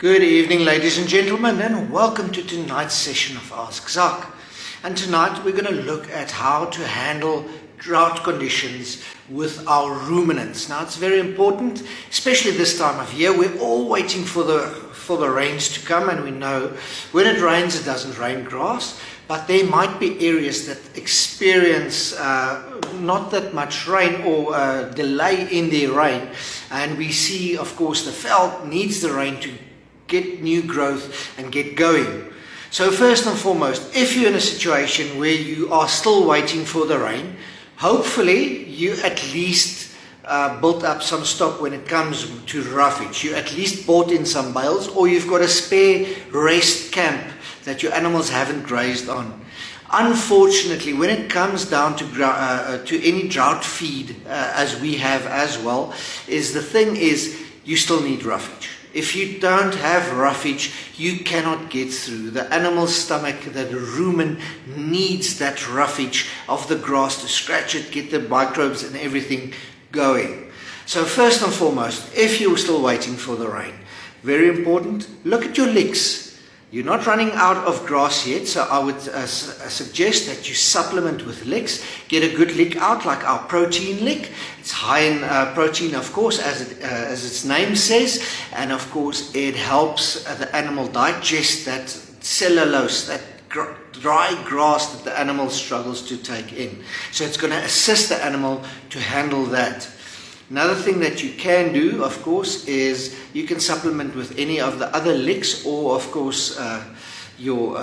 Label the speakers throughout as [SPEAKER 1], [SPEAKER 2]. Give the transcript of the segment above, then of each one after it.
[SPEAKER 1] Good evening, ladies and gentlemen, and welcome to tonight's session of Ask Zak. And tonight we're going to look at how to handle drought conditions with our ruminants. Now it's very important, especially this time of year. We're all waiting for the rains to come, and we know when it rains it doesn't rain grass, but there might be areas that experience not that much rain or delay in their rain, and we see, of course, the veld needs the rain to get new growth and get going. So first and foremost, if you're in a situation where you are still waiting for the rain, hopefully you at least built up some stock when it comes to roughage. You at least bought in some bales, or you've got a spare rest camp that your animals haven't grazed on. Unfortunately, when it comes down to any drought feed, as we have as well, you still need roughage. If you don't have roughage, you cannot get through. The animal's stomach, the rumen, needs that roughage of the grass to scratch it, get the microbes and everything going. So first and foremost, if you're still waiting for the rain, very important, look at your licks. You're not running out of grass yet, so I would suggest that you supplement with licks. Get a good lick out, like our protein lick. It's high in protein, of course, as its name says, and of course it helps the animal digest that cellulose, that dry grass that the animal struggles to take in. So it's going to assist the animal to handle that. Another thing that you can do, of course, is you can supplement with any of the other licks, or of course your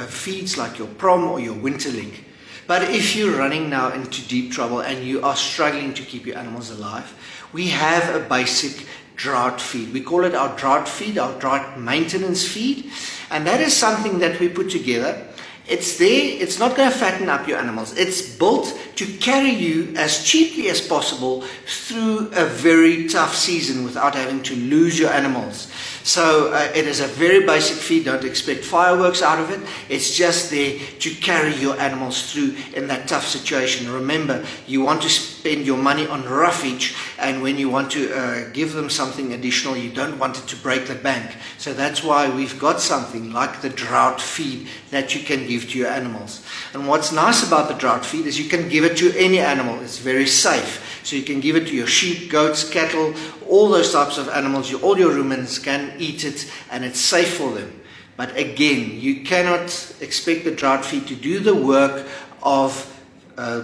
[SPEAKER 1] feeds like your prom or your winter lick. But if you're running now into deep trouble and you are struggling to keep your animals alive, we have a basic drought feed. We call it our drought feed, our drought maintenance feed, and that is something that we put together. It's there, it's not going to fatten up your animals. It's built to carry you as cheaply as possible through a very tough season without having to lose your animals. So it is a very basic feed. Don't expect fireworks out of it. It's just there to carry your animals through in that tough situation. Remember, you want to spend your money on roughage, and when you want to give them something additional, you don't want it to break the bank. So that's why we've got something like the drought feed that you can give to your animals. And what's nice about the drought feed is you can give it to any animal. It's very safe. So you can give it to your sheep, goats, cattle, all those types of animals. All your ruminants can eat it, and it's safe for them. But again, you cannot expect the drought feed to do the work of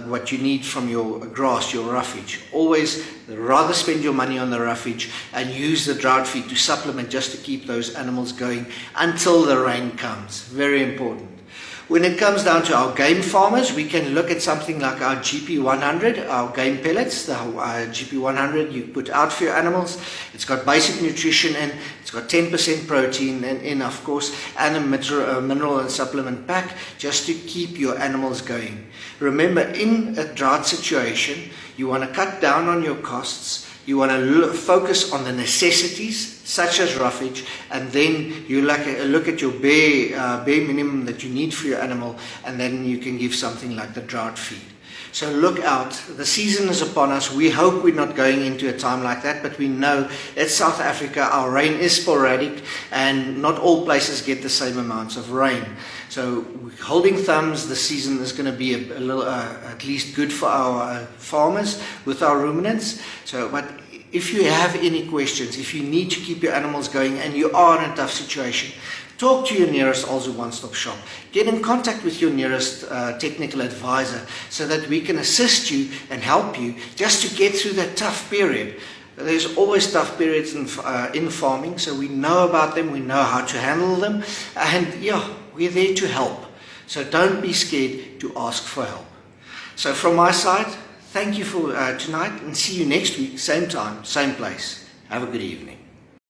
[SPEAKER 1] what you need from your grass, your roughage. Always rather spend your money on the roughage and use the drought feed to supplement, just to keep those animals going until the rain comes. Very important. When it comes down to our game farmers, we can look at something like our GP100, our game pellets. The GP100 you put out for your animals. It's got basic nutrition in, it's got 10% protein in, of course, and a mineral and supplement pack, just to keep your animals going. Remember, in a drought situation, you want to cut down on your costs. You want to focus on the necessities, such as roughage, and then you look at your bare minimum that you need for your animal, and then you can give something like the drought feed. So look out, the season is upon us. We hope we're not going into a time like that, but we know it's South Africa, our rain is sporadic, and not all places get the same amounts of rain. So holding thumbs, the season is going to be a little, at least good for our farmers with our ruminants. But if you have any questions, if you need to keep your animals going and you are in a tough situation, talk to your nearest Alzu one-stop shop. Get in contact with your nearest technical advisor, so that we can assist you and help you just to get through that tough period. There's always tough periods in farming, so we know about them, we know how to handle them, and yeah, we're there to help. So don't be scared to ask for help. So from my side, thank you for tonight, and see you next week, same time, same place. Have a good evening.